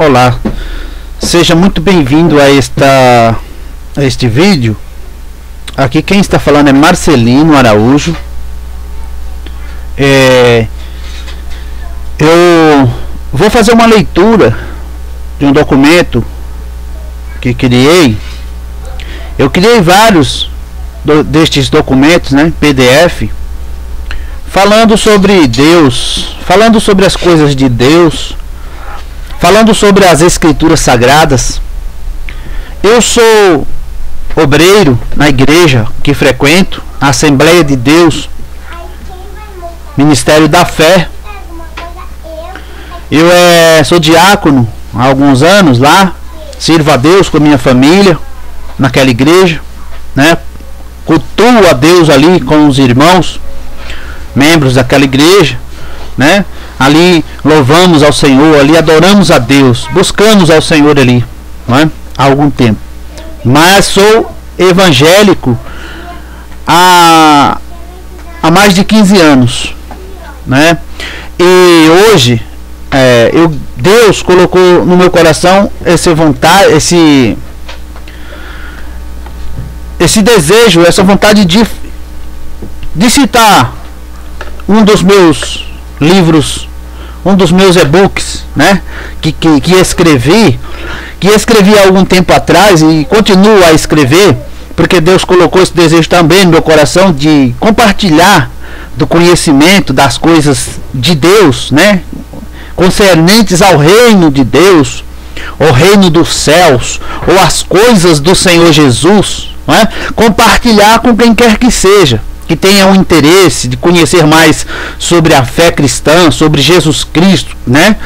Olá, seja muito bem-vindo a este vídeo. Aqui quem está falando é Marcelino Araújo. Eu vou fazer uma leitura de um documento que criei. Eu criei vários destes documentos, né, PDF, falando sobre Deus, falando sobre as coisas de Deus, falando sobre as escrituras sagradas. Eu sou obreiro na igreja que frequento, a Assembleia de Deus, Ministério da Fé. Eu sou diácono há alguns anos lá, sirvo a Deus com a minha família naquela igreja, né? Cultuo a Deus ali com os irmãos, membros daquela igreja, né? Ali louvamos ao Senhor, ali adoramos a Deus, buscamos ao Senhor ali, não é? Há algum tempo. Mas sou evangélico há mais de 15 anos, né? E hoje Deus colocou no meu coração esse desejo, essa vontade de citar um dos meus livros, um dos meus e-books, né, que escrevi há algum tempo atrás e continuo a escrever, porque Deus colocou esse desejo também no meu coração de compartilhar do conhecimento das coisas de Deus, né, concernentes ao reino de Deus, o reino dos céus, ou as coisas do Senhor Jesus, né? Compartilhar com quem quer que seja, que tenha um interesse de conhecer mais sobre a fé cristã, sobre Jesus Cristo, né?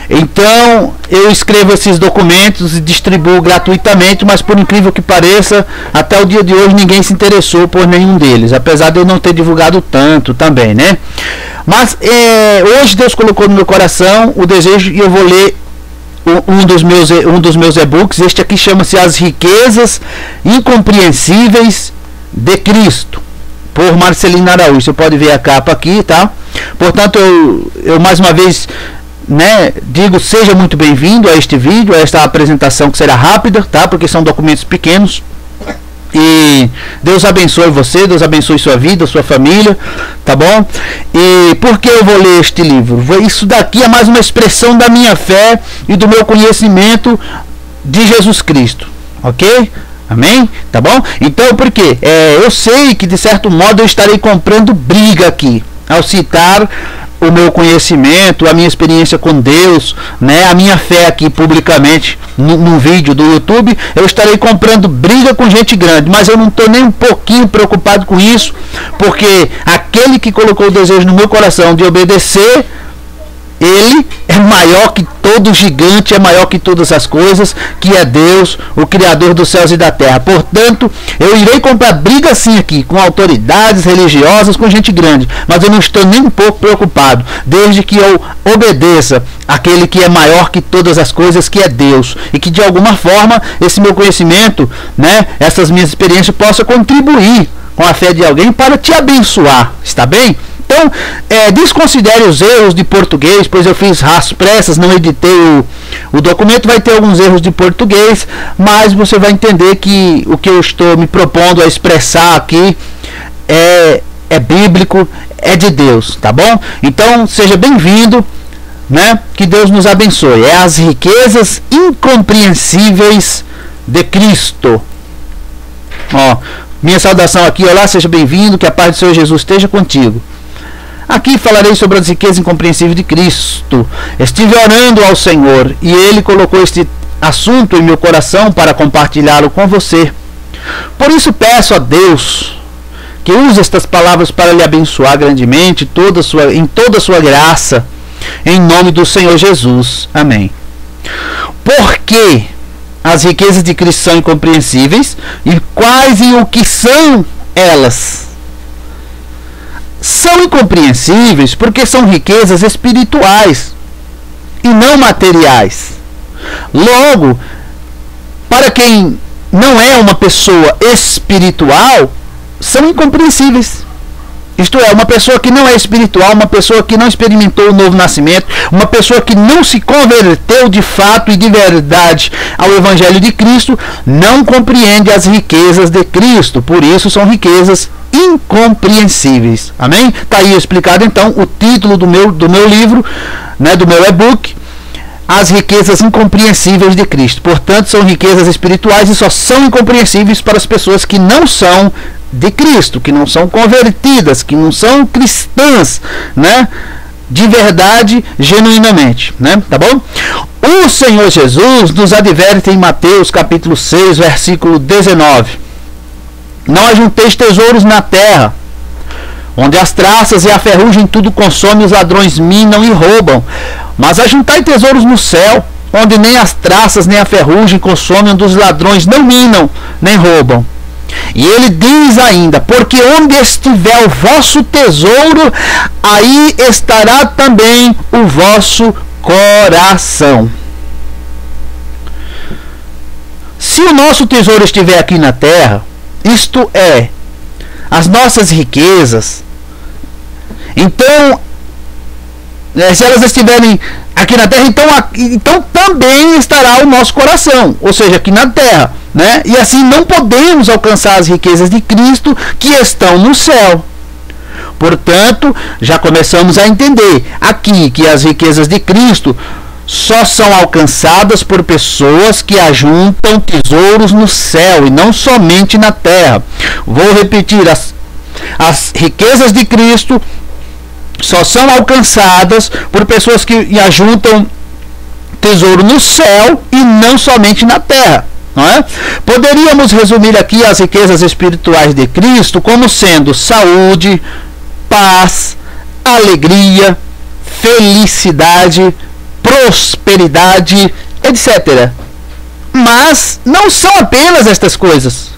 Então eu escrevo esses documentos e distribuo gratuitamente, mas por incrível que pareça, até o dia de hoje ninguém se interessou por nenhum deles, apesar de eu não ter divulgado tanto também, né? Mas hoje Deus colocou no meu coração o desejo, e eu vou ler um dos meus e-books. Este aqui chama-se As Riquezas Incompreensíveis de Cristo, por Marcelino Araújo. Você pode ver a capa aqui, tá? Portanto, eu mais uma vez, né, digo, seja muito bem-vindo a este vídeo, a esta apresentação que será rápida, tá? Porque são documentos pequenos. E Deus abençoe você, Deus abençoe sua vida, sua família, tá bom? E por que eu vou ler este livro? Isso daqui é mais uma expressão da minha fé e do meu conhecimento de Jesus Cristo, ok? Amém? Tá bom? Então, por quê? Eu sei que de certo modo eu estarei comprando briga aqui ao citar o meu conhecimento, a minha experiência com Deus, né, a minha fé aqui publicamente num vídeo do YouTube. Eu estarei comprando briga com gente grande, mas eu não estou nem um pouquinho preocupado com isso, porque aquele que colocou o desejo no meu coração de obedecer, ele é maior que todo gigante, é maior que todas as coisas, que é Deus, o Criador dos céus e da terra. Portanto, eu irei comprar briga sim aqui, com autoridades religiosas, com gente grande, mas eu não estou nem um pouco preocupado, desde que eu obedeça aquele que é maior que todas as coisas, que é Deus, e que de alguma forma esse meu conhecimento, né, essas minhas experiências possam contribuir com a fé de alguém para te abençoar, está bem? Então, desconsidere os erros de português, pois eu fiz às pressas, não editei o documento, vai ter alguns erros de português, mas você vai entender que o que eu estou me propondo a expressar aqui é bíblico, é de Deus, tá bom? Então, seja bem-vindo, né? Que Deus nos abençoe. É As Riquezas Incompreensíveis de Cristo. Ó, minha saudação aqui, olá, seja bem-vindo, que a paz do Senhor Jesus esteja contigo. Aqui falarei sobre as riquezas incompreensíveis de Cristo. Estive orando ao Senhor e Ele colocou este assunto em meu coração para compartilhá-lo com você. Por isso peço a Deus que use estas palavras para lhe abençoar grandemente em toda a sua graça, em nome do Senhor Jesus. Amém. Porque as riquezas de Cristo são incompreensíveis, e quais e o que são elas? São incompreensíveis porque são riquezas espirituais e não materiais. Logo, para quem não é uma pessoa espiritual, são incompreensíveis. Isto é, uma pessoa que não é espiritual, uma pessoa que não experimentou o novo nascimento, uma pessoa que não se converteu de fato e de verdade ao Evangelho de Cristo, não compreende as riquezas de Cristo. Por isso são riquezas incompreensíveis. Amém? Está aí explicado então o título do meu livro, né, do meu e-book, As Riquezas Incompreensíveis de Cristo. Portanto, são riquezas espirituais e só são incompreensíveis para as pessoas que não são de Cristo, que não são convertidas, que não são cristãs, né? De verdade, genuinamente, né? Tá bom? O Senhor Jesus nos adverte em Mateus capítulo 6, versículo 19. Não ajunteis tesouros na terra, onde as traças e a ferrugem tudo consome, os ladrões minam e roubam. Mas ajuntai tesouros no céu, onde nem as traças nem a ferrugem consomem, onde os ladrões não minam nem roubam. E ele diz ainda: porque onde estiver o vosso tesouro, aí estará também o vosso coração. Se o nosso tesouro estiver aqui na terra, isto é, as nossas riquezas, então, se elas estiverem aqui na terra, então também estará o nosso coração, ou seja, aqui na terra, né? E assim não podemos alcançar as riquezas de Cristo que estão no céu. Portanto, já começamos a entender aqui que as riquezas de Cristo só são alcançadas por pessoas que ajuntam tesouros no céu e não somente na terra. Vou repetir, as riquezas de Cristo só são alcançadas por pessoas que ajuntam tesouro no céu e não somente na terra. Não é? Poderíamos resumir aqui as riquezas espirituais de Cristo como sendo saúde, paz, alegria, felicidade, prosperidade, etc. Mas não são apenas estas coisas.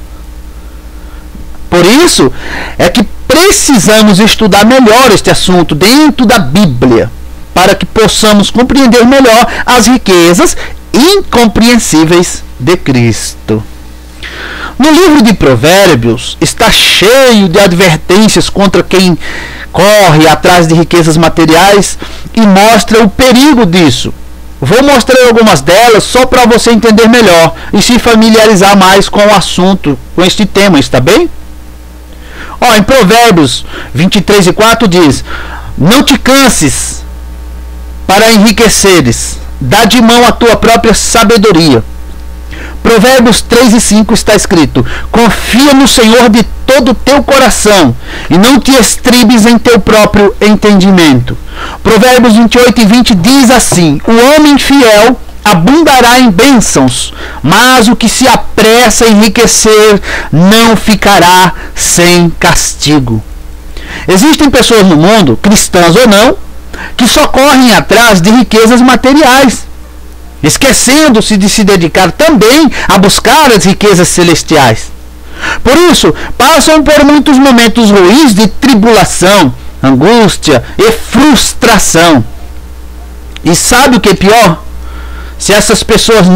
Por isso é que precisamos estudar melhor este assunto dentro da Bíblia, para que possamos compreender melhor as riquezas incompreensíveis de Cristo. No livro de Provérbios está cheio de advertências contra quem corre atrás de riquezas materiais e mostra o perigo disso. Vou mostrar algumas delas só para você entender melhor e se familiarizar mais com o assunto, com este tema, está bem? Em Provérbios 23:4 diz: não te canses para enriqueceres, dá de mão a tua própria sabedoria. Provérbios 3:5 está escrito: confia no Senhor de todo o teu coração e não te estribes em teu próprio entendimento. Provérbios 28:20 diz assim: o homem fiel abundará em bênçãos, mas o que se apressa a enriquecer não ficará sem castigo. Existem pessoas no mundo, cristãs ou não, que só correm atrás de riquezas materiais, esquecendo-se de se dedicar também a buscar as riquezas celestiais. Por isso, passam por muitos momentos ruins de tribulação, angústia e frustração. E sabe o que é pior? Se essas pessoas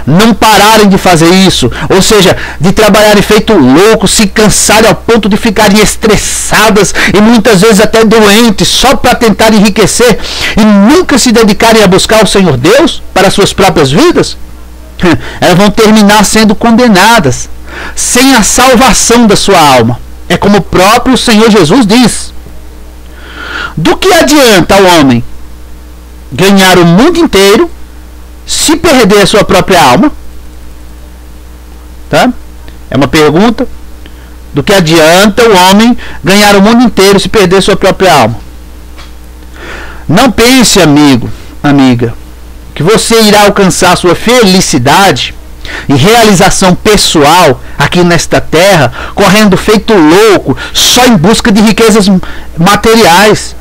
não pararem de fazer isso, ou seja, de trabalharem feito louco, se cansarem ao ponto de ficarem estressadas e muitas vezes até doentes, só para tentar enriquecer e nunca se dedicarem a buscar o Senhor Deus para suas próprias vidas, elas vão terminar sendo condenadas, sem a salvação da sua alma. É como o próprio Senhor Jesus diz: do que adianta ao homem ganhar o mundo inteiro se perder a sua própria alma? Tá? É uma pergunta. Do que adianta o homem ganhar o mundo inteiro se perder a sua própria alma? Não pense, amigo, amiga, que você irá alcançar a sua felicidade e realização pessoal aqui nesta terra, correndo feito louco, só em busca de riquezas materiais.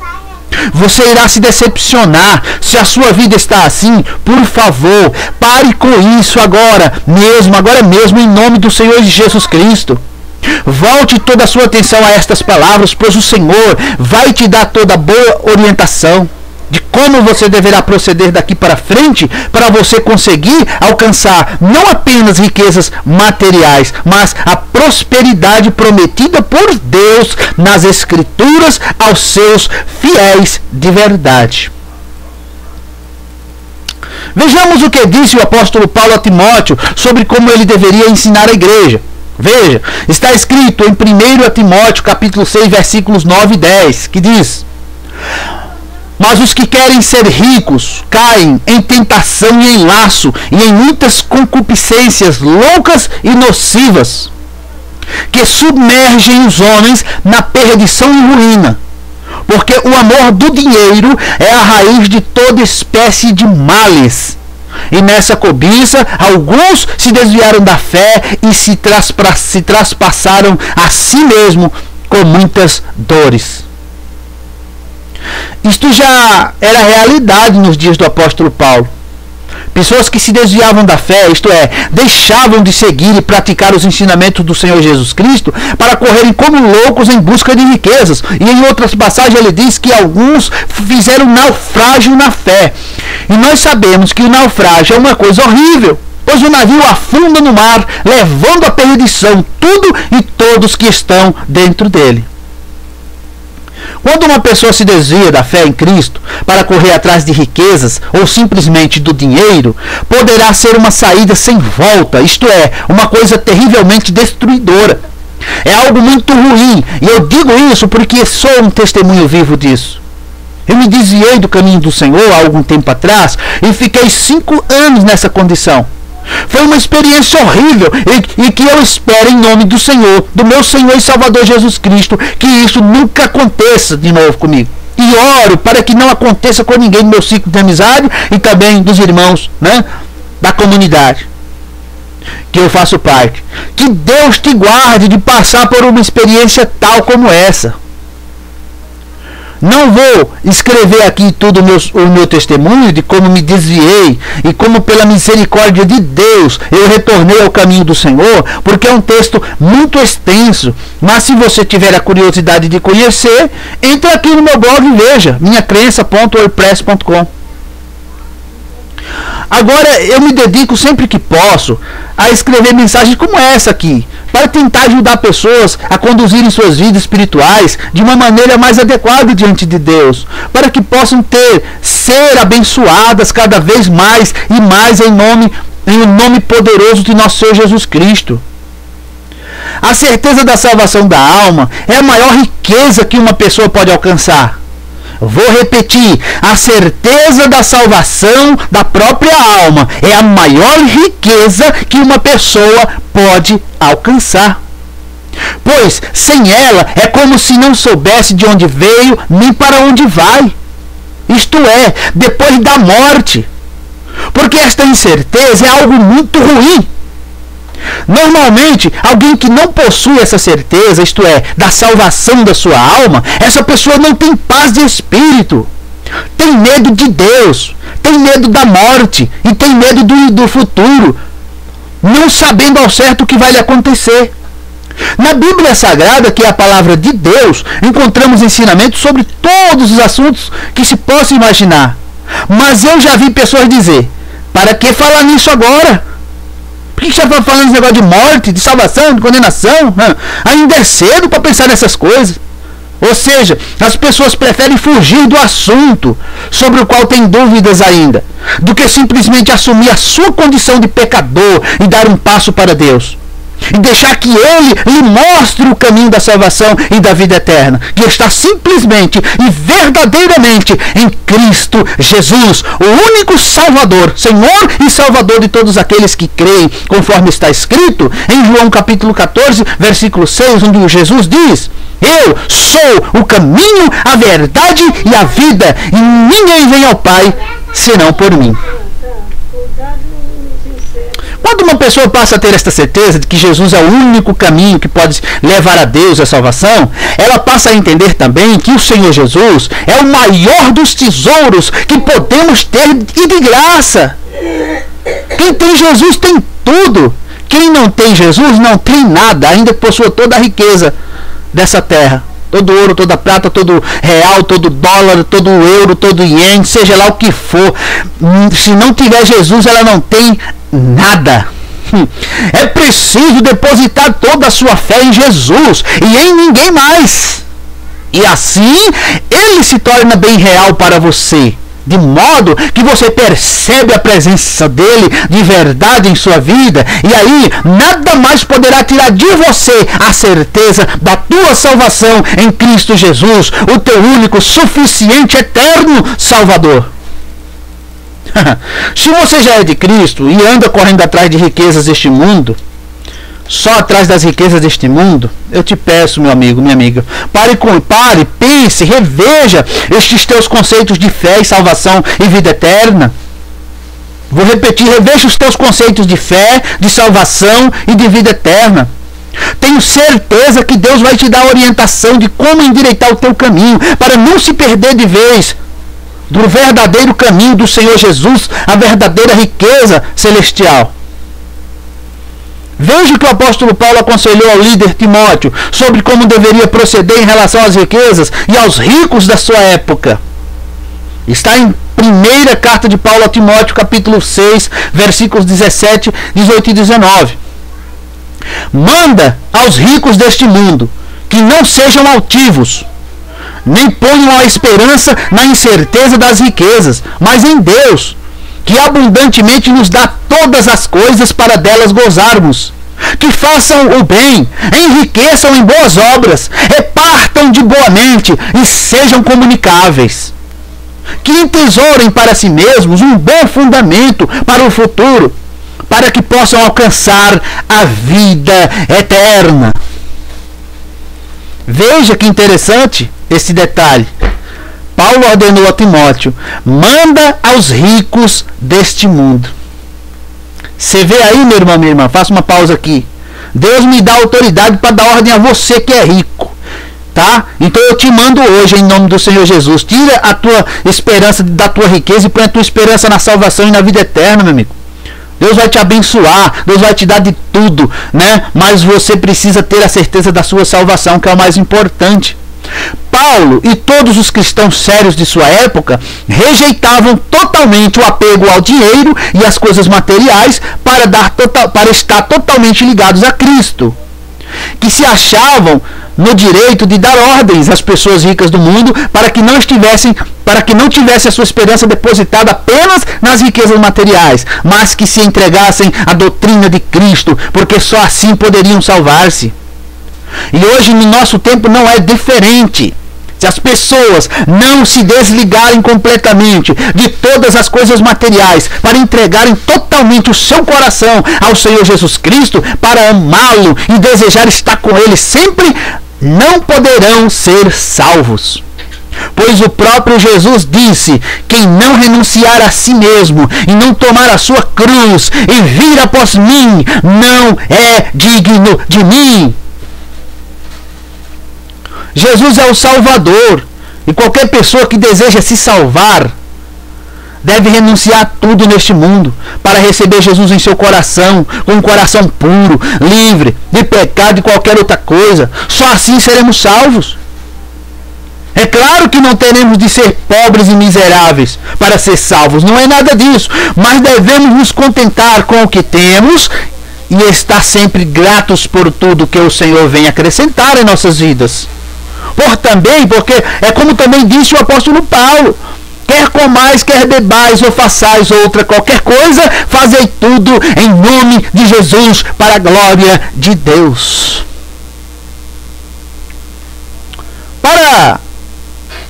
Você irá se decepcionar se a sua vida está assim. Por favor, pare com isso agora mesmo, em nome do Senhor Jesus Cristo. Volte toda a sua atenção a estas palavras, pois o Senhor vai te dar toda boa orientação. de como você deverá proceder daqui para frente para você conseguir alcançar não apenas riquezas materiais, mas a prosperidade prometida por Deus nas Escrituras aos seus fiéis de verdade. Vejamos o que disse o apóstolo Paulo a Timóteo sobre como ele deveria ensinar a igreja. Veja, está escrito em 1 Timóteo capítulo 6, versículos 9 e 10, que diz: mas os que querem ser ricos caem em tentação e em laço e em muitas concupiscências loucas e nocivas, que submergem os homens na perdição e ruína. Porque o amor do dinheiro é a raiz de toda espécie de males. E nessa cobiça, alguns se desviaram da fé e se traspassaram a si mesmo com muitas dores. Isto já era realidade nos dias do apóstolo Paulo. Pessoas que se desviavam da fé, isto é, deixavam de seguir e praticar os ensinamentos do Senhor Jesus Cristo para correrem como loucos em busca de riquezas. E em outras passagens ele diz que alguns fizeram naufrágio na fé. E nós sabemos que o naufrágio é uma coisa horrível, pois o navio afunda no mar, levando à perdição tudo e todos que estão dentro dele. Quando uma pessoa se desvia da fé em Cristo para correr atrás de riquezas ou simplesmente do dinheiro, poderá ser uma saída sem volta, isto é, uma coisa terrivelmente destruidora. É algo muito ruim, e eu digo isso porque sou um testemunho vivo disso. Eu me desviei do caminho do Senhor há algum tempo atrás e fiquei 5 anos nessa condição. Foi uma experiência horrível e que eu espero em nome do Senhor, do meu Senhor e Salvador Jesus Cristo, que isso nunca aconteça de novo comigo. E oro para que não aconteça com ninguém do meu ciclo de amizade e também dos irmãos, né, da comunidade que eu faço parte. Que Deus te guarde de passar por uma experiência tal como essa. Não vou escrever aqui tudo o meu testemunho de como me desviei e como pela misericórdia de Deus eu retornei ao caminho do Senhor, porque é um texto muito extenso. Mas se você tiver a curiosidade de conhecer, entre aqui no meu blog e veja, minhacrença.wordpress.com. Agora eu me dedico sempre que posso a escrever mensagens como essa aqui, para tentar ajudar pessoas a conduzirem suas vidas espirituais de uma maneira mais adequada diante de Deus, para que possam ser abençoadas cada vez mais e mais em nome poderoso de nosso Senhor Jesus Cristo. A certeza da salvação da alma é a maior riqueza que uma pessoa pode alcançar. Vou repetir, a certeza da salvação da própria alma é a maior riqueza que uma pessoa pode alcançar. Pois, sem ela, é como se não soubesse de onde veio nem para onde vai. Isto é, depois da morte. Porque esta incerteza é algo muito ruim. Normalmente, alguém que não possui essa certeza, isto é, da salvação da sua alma, essa pessoa não tem paz de espírito, tem medo de Deus, tem medo da morte e tem medo do futuro, não sabendo ao certo o que vai lhe acontecer. Na Bíblia Sagrada, que é a palavra de Deus, encontramos ensinamentos sobre todos os assuntos que se possa imaginar. Mas eu já vi pessoas dizer: para que falar nisso agora? Por que você está falando esse negócio de morte, de salvação, de condenação? Ainda é cedo para pensar nessas coisas. Ou seja, as pessoas preferem fugir do assunto sobre o qual têm dúvidas ainda, do que simplesmente assumir a sua condição de pecador e dar um passo para Deus. E deixar que Ele lhe mostre o caminho da salvação e da vida eterna, que está simplesmente e verdadeiramente em Cristo Jesus, o único Salvador, Senhor e Salvador de todos aqueles que creem, conforme está escrito em João capítulo 14, versículo 6, onde Jesus diz: eu sou o caminho, a verdade e a vida, e ninguém vem ao Pai senão por mim. Quando uma pessoa passa a ter esta certeza de que Jesus é o único caminho que pode levar a Deus a salvação, ela passa a entender também que o Senhor Jesus é o maior dos tesouros que podemos ter e de graça. Quem tem Jesus tem tudo. Quem não tem Jesus não tem nada, ainda que possua toda a riqueza dessa terra. Todo ouro, toda prata, todo real, todo dólar, todo euro, todo iene, seja lá o que for. Se não tiver Jesus, ela não tem nada. É preciso depositar toda a sua fé em Jesus e em ninguém mais. E assim, ele se torna bem real para você. De modo que você percebe a presença dele de verdade em sua vida. E aí, nada mais poderá tirar de você a certeza da tua salvação em Cristo Jesus, o teu único, suficiente, eterno Salvador. Se você já é de Cristo e anda correndo atrás de riquezas deste mundo, só atrás das riquezas deste mundo, eu te peço, meu amigo, minha amiga, pare, pense, reveja estes teus conceitos de fé e salvação e vida eterna. Vou repetir, reveja os teus conceitos de fé, de salvação e de vida eterna. Tenho certeza que Deus vai te dar orientação de como endireitar o teu caminho, para não se perder de vez do verdadeiro caminho do Senhor Jesus, a verdadeira riqueza celestial. Veja o que o apóstolo Paulo aconselhou ao líder Timóteo sobre como deveria proceder em relação às riquezas e aos ricos da sua época. Está em primeira carta de Paulo a Timóteo, capítulo 6, versículos 17, 18 e 19. Manda aos ricos deste mundo que não sejam altivos, nem ponham a esperança na incerteza das riquezas, mas em Deus, que abundantemente nos dá todas as coisas para delas gozarmos. Que façam o bem, enriqueçam em boas obras, repartam de boa mente e sejam comunicáveis. Que entesourem para si mesmos um bom fundamento para o futuro, para que possam alcançar a vida eterna. Veja que interessante esse detalhe. Paulo ordenou a Timóteo: manda aos ricos deste mundo. Você vê aí, meu irmão, minha irmã, faça uma pausa aqui. Deus me dá autoridade para dar ordem a você que é rico, tá? Então eu te mando hoje em nome do Senhor Jesus. Tira a tua esperança da tua riqueza e põe a tua esperança na salvação e na vida eterna, meu amigo. Deus vai te abençoar, Deus vai te dar de tudo, né? Mas você precisa ter a certeza da sua salvação, que é o mais importante. Paulo e todos os cristãos sérios de sua época rejeitavam totalmente o apego ao dinheiro e às coisas materiais para estar totalmente ligados a Cristo, que se achavam no direito de dar ordens às pessoas ricas do mundo para que não tivesse a sua esperança depositada apenas nas riquezas materiais, mas que se entregassem à doutrina de Cristo, porque só assim poderiam salvar-se. E hoje no nosso tempo não é diferente. Se as pessoas não se desligarem completamente de todas as coisas materiais para entregarem totalmente o seu coração ao Senhor Jesus Cristo, para amá-lo e desejar estar com Ele sempre, não poderão ser salvos. Pois o próprio Jesus disse: quem não renunciar a si mesmo e não tomar a sua cruz e vir após mim, não é digno de mim. Jesus é o Salvador, e qualquer pessoa que deseja se salvar deve renunciar a tudo neste mundo para receber Jesus em seu coração, com um coração puro, livre de pecado e qualquer outra coisa. Só assim seremos salvos. É claro que não teremos de ser pobres e miseráveis para ser salvos, não é nada disso, mas devemos nos contentar com o que temos e estar sempre gratos por tudo que o Senhor vem acrescentar em nossas vidas. Porque é como também disse o apóstolo Paulo: quer comais, quer bebais ou façais outra qualquer coisa, fazei tudo em nome de Jesus, para a glória de Deus. Para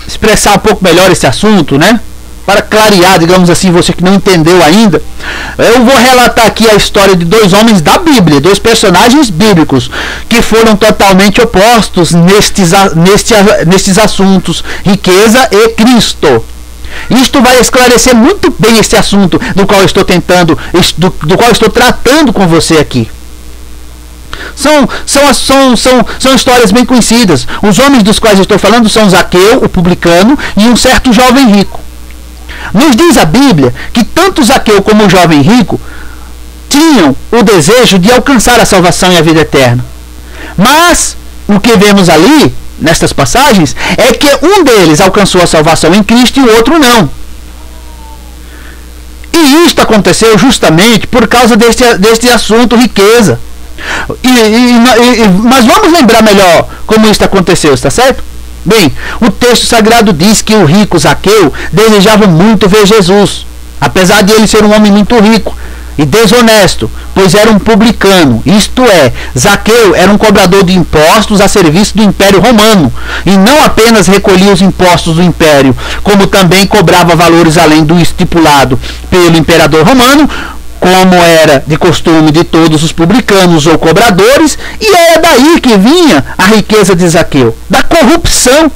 expressar um pouco melhor esse assunto, né? Para clarear, digamos assim, você que não entendeu ainda, eu vou relatar aqui a história de dois homens da Bíblia, dois personagens bíblicos, que foram totalmente opostos nestes assuntos, riqueza e Cristo. Isto vai esclarecer muito bem esse assunto do qual eu estou tratando com você aqui. São histórias bem conhecidas. Os homens dos quais eu estou falando são Zaqueu, o publicano, e um certo jovem rico. Nos diz a Bíblia que tanto Zaqueu como o jovem rico tinham o desejo de alcançar a salvação e a vida eterna. Mas o que vemos ali nestas passagens é que um deles alcançou a salvação em Cristo e o outro não. E isto aconteceu justamente por causa deste assunto riqueza. Mas vamos lembrar melhor como isto aconteceu, está certo? Bem, o texto sagrado diz que o rico Zaqueu desejava muito ver Jesus, apesar de ele ser um homem muito rico e desonesto, pois era um publicano, isto é, Zaqueu era um cobrador de impostos a serviço do Império Romano, e não apenas recolhia os impostos do Império, como também cobrava valores além do estipulado pelo Imperador Romano, como era de costume de todos os publicanos ou cobradores, e era daí que vinha a riqueza de Zaqueu, da corrupção,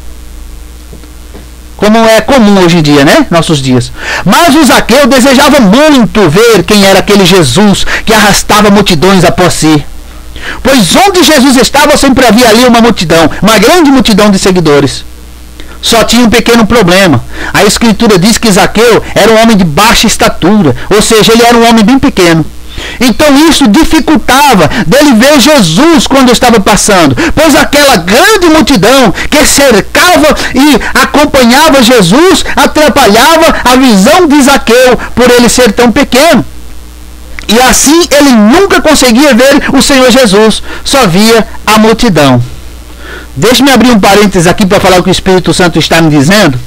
como é comum hoje em dia, né? Nossos dias. Mas o Zaqueu desejava muito ver quem era aquele Jesus que arrastava multidões após si. Pois onde Jesus estava sempre havia ali uma multidão, uma grande multidão de seguidores. Só tinha um pequeno problema. A Escritura diz que Zaqueu era um homem de baixa estatura, ou seja, ele era um homem bem pequeno. Então isso dificultava dele ver Jesus quando estava passando, pois aquela grande multidão que cercava e acompanhava Jesus atrapalhava a visão de Zaqueu por ele ser tão pequeno. E assim ele nunca conseguia ver o Senhor Jesus, só via a multidão. Deixe-me abrir um parênteses aqui para falar o que o Espírito Santo está me dizendo.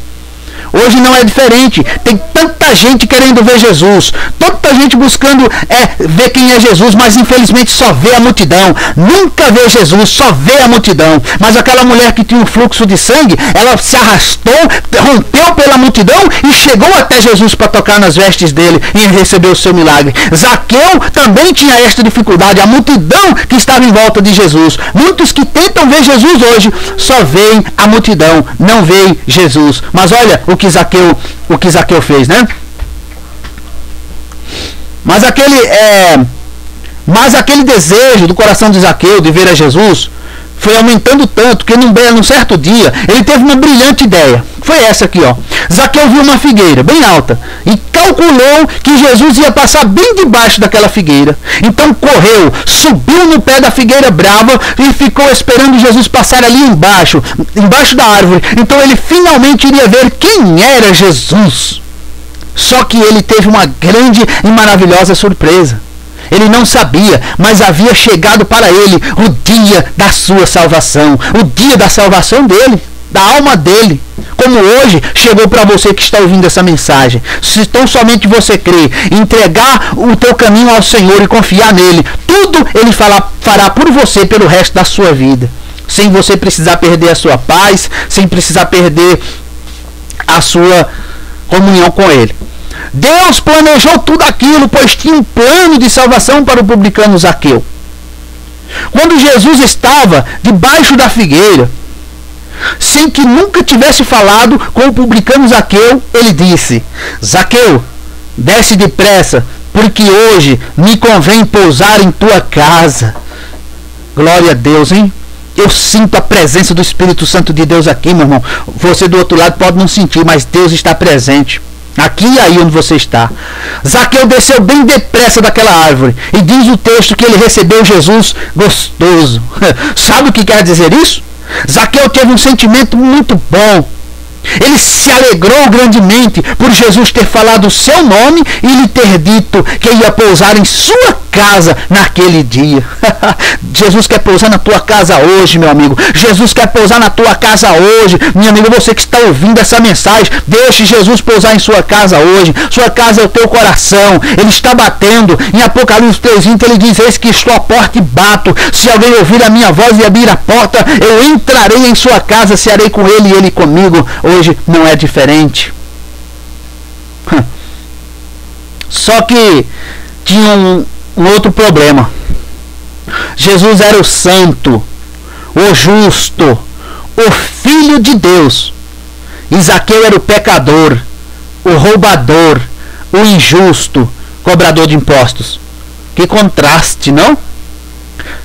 Hoje não é diferente. Tem tanta gente querendo ver Jesus, tanta gente buscando ver quem é Jesus, mas infelizmente só vê a multidão. Nunca vê Jesus, só vê a multidão. Mas aquela mulher que tinha um fluxo de sangue, ela se arrastou, rompeu pela multidão e chegou até Jesus para tocar nas vestes dele e receber o seu milagre. Zaqueu também tinha esta dificuldade, a multidão que estava em volta de Jesus. Muitos que tentam ver Jesus hoje só veem a multidão, não veem Jesus. Mas olha o que Zaqueu fez, né? Mas aquele desejo do coração de Zaqueu de ver a Jesus foi aumentando tanto que num certo dia ele teve uma brilhante ideia. Foi essa aqui, ó. Zaqueu viu uma figueira bem alta e calculou que Jesus ia passar bem debaixo daquela figueira. Então correu, subiu no pé da figueira brava e ficou esperando Jesus passar ali embaixo da árvore. Então ele finalmente iria ver quem era Jesus. Só que ele teve uma grande e maravilhosa surpresa. Ele não sabia, mas havia chegado para ele o dia da sua salvação, o dia da salvação dele, da alma dele. Como hoje chegou para você que está ouvindo essa mensagem. Se tão somente você crer, entregar o teu caminho ao Senhor e confiar nele, tudo ele fará por você pelo resto da sua vida. Sem você precisar perder a sua paz, sem precisar perder a sua comunhão com ele. Deus planejou tudo aquilo, pois tinha um plano de salvação para o publicano Zaqueu. Quando Jesus estava debaixo da figueira, sem que nunca tivesse falado com o publicano Zaqueu, ele disse: Zaqueu, desce depressa, porque hoje me convém pousar em tua casa. Glória a Deus, hein? Eu sinto a presença do Espírito Santo de Deus aqui, meu irmão. Você do outro lado pode não sentir, mas Deus está presente. Aqui e aí onde você está. Zaqueu desceu bem depressa daquela árvore. E diz o texto que ele recebeu Jesus gostoso. Sabe o que quer dizer isso? Zaqueu teve um sentimento muito bom. Ele se alegrou grandemente por Jesus ter falado o seu nome e lhe ter dito que ia pousar em sua casa naquele dia. Jesus quer pousar na tua casa hoje, meu amigo. Jesus quer pousar na tua casa hoje. Minha amiga, você que está ouvindo essa mensagem, deixe Jesus pousar em sua casa hoje. Sua casa é o teu coração. Ele está batendo. Em Apocalipse 3:20 ele diz: eis que estou à porta e bato. Se alguém ouvir a minha voz e abrir a porta, eu entrarei em sua casa, cearei com ele e ele comigo. Hoje não é diferente. Só que tinha um outro problema. Jesus era o santo, o justo, o Filho de Deus. E Zaqueu era o pecador, o roubador, o injusto, cobrador de impostos. Que contraste, não?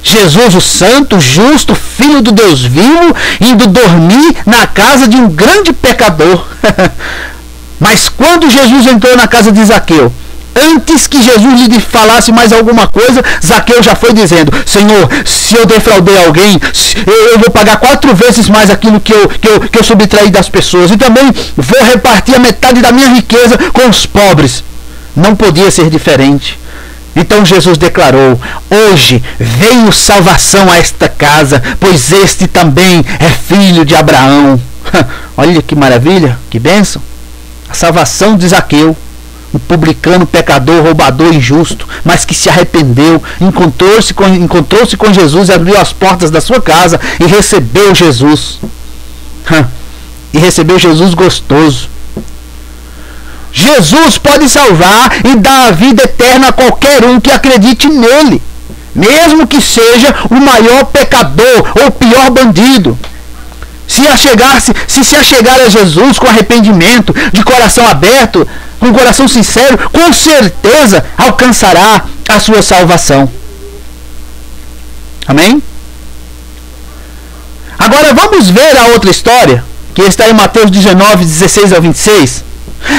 Jesus, o santo, justo, Filho do Deus vivo, indo dormir na casa de um grande pecador. Mas quando Jesus entrou na casa de Zaqueu, Antes que Jesus lhe falasse mais alguma coisa, Zaqueu já foi dizendo: Senhor, se eu defraudei alguém, eu vou pagar 4 vezes mais aquilo que eu subtraí das pessoas, e também vou repartir a metade da minha riqueza com os pobres. Não podia ser diferente. Então Jesus declarou: hoje veio salvação a esta casa, pois este também é filho de Abraão. Olha que maravilha, que bênção. A salvação de Zaqueu, um publicano, pecador, roubador, injusto, mas que se arrependeu, encontrou-se com Jesus e abriu as portas da sua casa e recebeu Jesus. E recebeu Jesus gostoso. Jesus pode salvar e dar a vida eterna a qualquer um que acredite nele, mesmo que seja o maior pecador ou o pior bandido. Se se achegar a Jesus com arrependimento, de coração aberto, com coração sincero, com certeza alcançará a sua salvação. Amém? Agora vamos ver a outra história, que está em Mateus 19, 16 ao 26.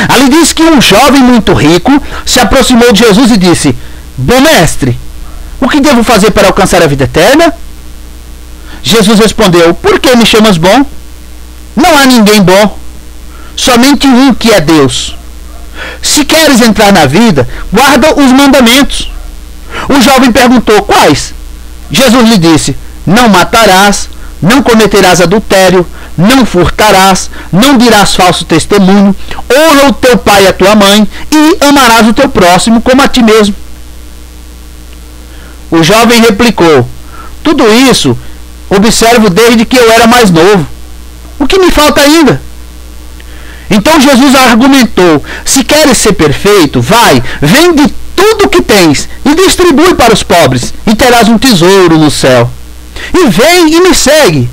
Ali diz que um jovem muito rico se aproximou de Jesus e disse: bom mestre, o que devo fazer para alcançar a vida eterna? Jesus respondeu: por que me chamas bom? Não há ninguém bom, somente um, que é Deus. Se queres entrar na vida, guarda os mandamentos. O jovem perguntou: quais? Jesus lhe disse: não matarás, não cometerás adultério, não furtarás, não dirás falso testemunho, honra o teu pai e a tua mãe, e amarás o teu próximo como a ti mesmo. O jovem replicou: tudo isso observo desde que eu era mais novo. O que me falta ainda? Então Jesus argumentou: se queres ser perfeito, vai, vende tudo o que tens e distribui para os pobres, e terás um tesouro no céu. E vem e me segue.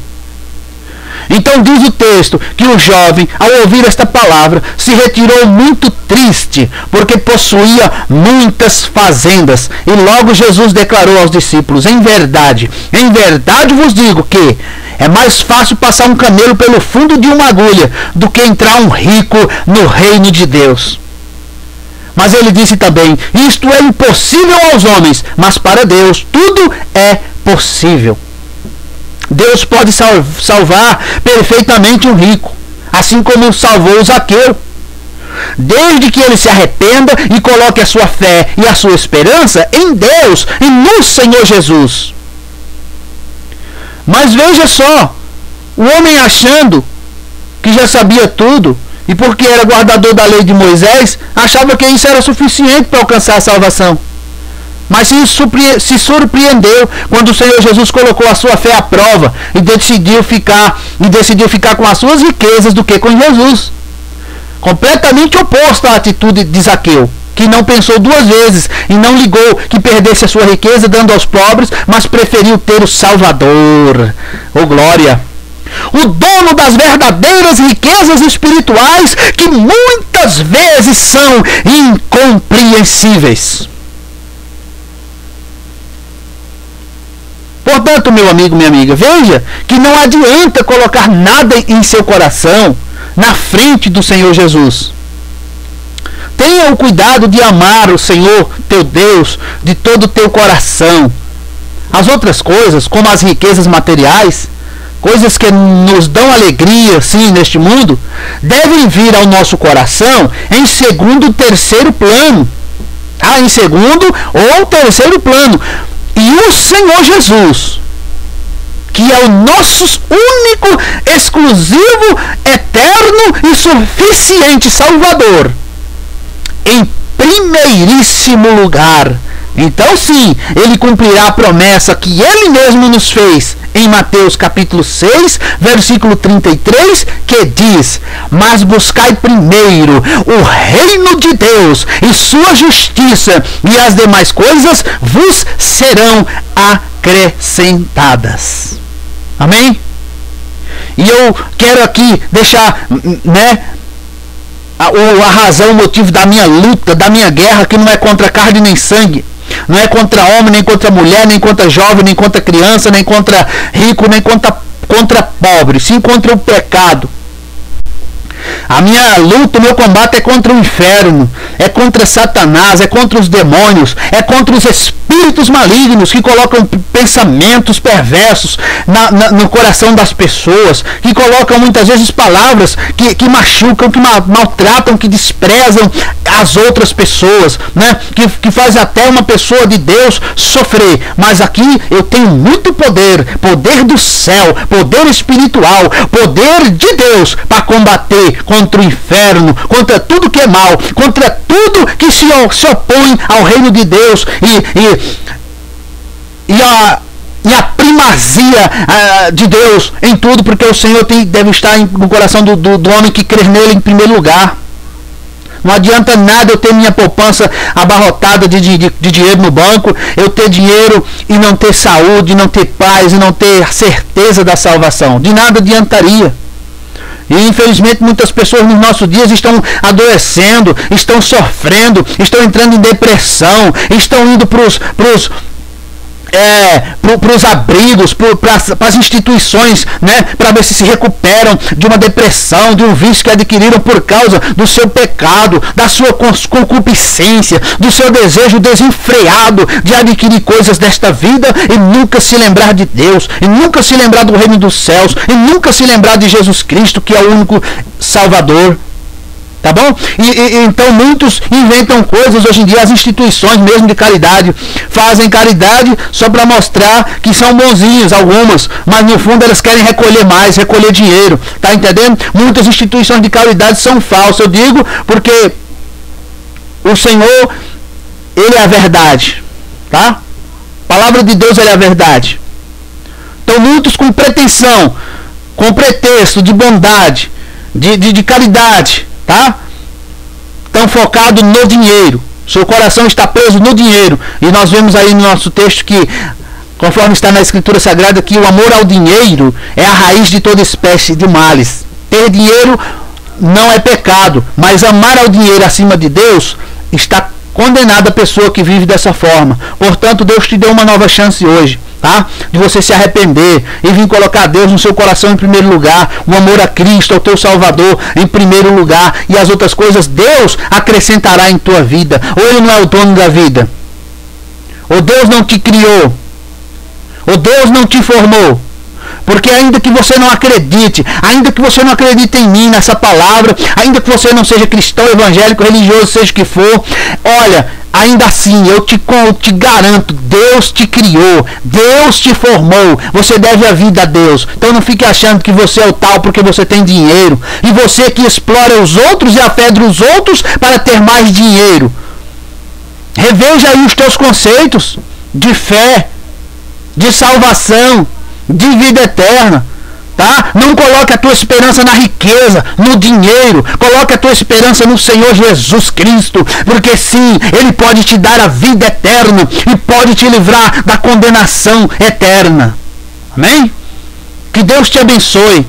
Então diz o texto que o jovem, ao ouvir esta palavra, se retirou muito triste, porque possuía muitas fazendas. E logo Jesus declarou aos discípulos: em verdade vos digo que é mais fácil passar um camelo pelo fundo de uma agulha do que entrar um rico no reino de Deus. Mas ele disse também: isto é impossível aos homens, mas para Deus tudo é possível. Deus pode salvar perfeitamente um rico, assim como salvou Zaqueu, desde que ele se arrependa e coloque a sua fé e a sua esperança em Deus e no Senhor Jesus. Mas veja só, o homem achando que já sabia tudo, e porque era guardador da lei de Moisés, achava que isso era suficiente para alcançar a salvação. Mas se surpreendeu quando o Senhor Jesus colocou a sua fé à prova e decidiu ficar com as suas riquezas do que com Jesus. Completamente oposto à atitude de Zaqueu, que não pensou 2 vezes e não ligou que perdesse a sua riqueza dando aos pobres, mas preferiu ter o Salvador. Oh glória! O dono das verdadeiras riquezas espirituais, que muitas vezes são incompreensíveis. Portanto, meu amigo, minha amiga, veja que não adianta colocar nada em seu coração na frente do Senhor Jesus. Tenha o cuidado de amar o Senhor teu Deus de todo o teu coração. As outras coisas, como as riquezas materiais, coisas que nos dão alegria, sim, neste mundo, devem vir ao nosso coração em segundo, terceiro plano. Em segundo ou terceiro plano. E o Senhor Jesus, que é o nosso único, exclusivo, eterno e suficiente Salvador, em primeiríssimo lugar. Então sim, ele cumprirá a promessa que ele mesmo nos fez em Mateus capítulo 6, versículo 33, que diz: mas buscai primeiro o reino de Deus e sua justiça, e as demais coisas vos serão acrescentadas. Amém? E eu quero aqui deixar, a razão, o motivo da minha luta, da minha guerra, que não é contra carne nem sangue. Não é contra homem, nem contra mulher, nem contra jovem, nem contra criança, nem contra rico, nem contra pobre. Sim contra o pecado. A minha luta, o meu combate é contra o inferno, é contra Satanás, é contra os demônios, é contra os espíritos malignos que colocam pensamentos perversos no coração das pessoas, que colocam muitas vezes palavras que machucam, que maltratam, que desprezam as outras pessoas, né? Que faz até uma pessoa de Deus sofrer. Mas aqui eu tenho muito poder do céu, poder espiritual, poder de Deus para combater contra o inferno, contra tudo que é mal, contra tudo que se opõe ao reino de Deus e a primazia de Deus em tudo, porque o Senhor deve estar no coração do homem que crê nele em primeiro lugar. Não adianta nada eu ter minha poupança abarrotada de dinheiro no banco, eu ter dinheiro e não ter saúde, não ter paz e não ter certeza da salvação. De nada adiantaria. E infelizmente muitas pessoas nos nossos dias estão adoecendo, estão sofrendo, estão entrando em depressão, estão indo para os abrigos, para as instituições, né, para ver se recuperam de uma depressão, de um vício que adquiriram por causa do seu pecado, da sua concupiscência, do seu desejo desenfreado de adquirir coisas desta vida e nunca se lembrar de Deus, e nunca se lembrar do reino dos céus, e nunca se lembrar de Jesus Cristo, que é o único Salvador. Tá bom? Então muitos inventam coisas hoje em dia, as instituições mesmo de caridade fazem caridade só para mostrar que são bonzinhos algumas, mas no fundo elas querem recolher mais, recolher dinheiro, tá entendendo? Muitas instituições de caridade são falsas, eu digo porque o Senhor, Ele é a verdade, tá? A palavra de Deus, Ele é a verdade. Então muitos com pretensão, com pretexto de bondade, de caridade, tá? Estão focados no dinheiro. Seu coração está preso no dinheiro. E nós vemos aí no nosso texto que, conforme está na Escritura Sagrada, que o amor ao dinheiro é a raiz de toda espécie de males. Ter dinheiro não é pecado, mas amar ao dinheiro acima de Deus está condenada a pessoa que vive dessa forma. Portanto, Deus te deu uma nova chance hoje, tá? De você se arrepender e vir colocar Deus no seu coração em primeiro lugar, o amor a Cristo, ao teu Salvador em primeiro lugar, e as outras coisas Deus acrescentará em tua vida. Ou Ele não é o dono da vida? Ou Deus não te criou? Ou Deus não te formou? Porque ainda que você não acredite, ainda que você não acredite em mim, nessa palavra, ainda que você não seja cristão, evangélico, religioso, seja o que for, olha, ainda assim, eu te garanto, Deus te criou, Deus te formou, você deve a vida a Deus. Então não fique achando que você é o tal porque você tem dinheiro, e você que explora os outros e afedra os outros para ter mais dinheiro. Reveja aí os teus conceitos de fé, de salvação, de vida eterna, tá? Não coloque a tua esperança na riqueza, no dinheiro. Coloque a tua esperança no Senhor Jesus Cristo, porque sim, Ele pode te dar a vida eterna e pode te livrar da condenação eterna. Amém? Que Deus te abençoe,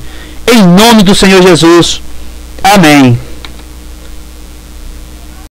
em nome do Senhor Jesus. Amém.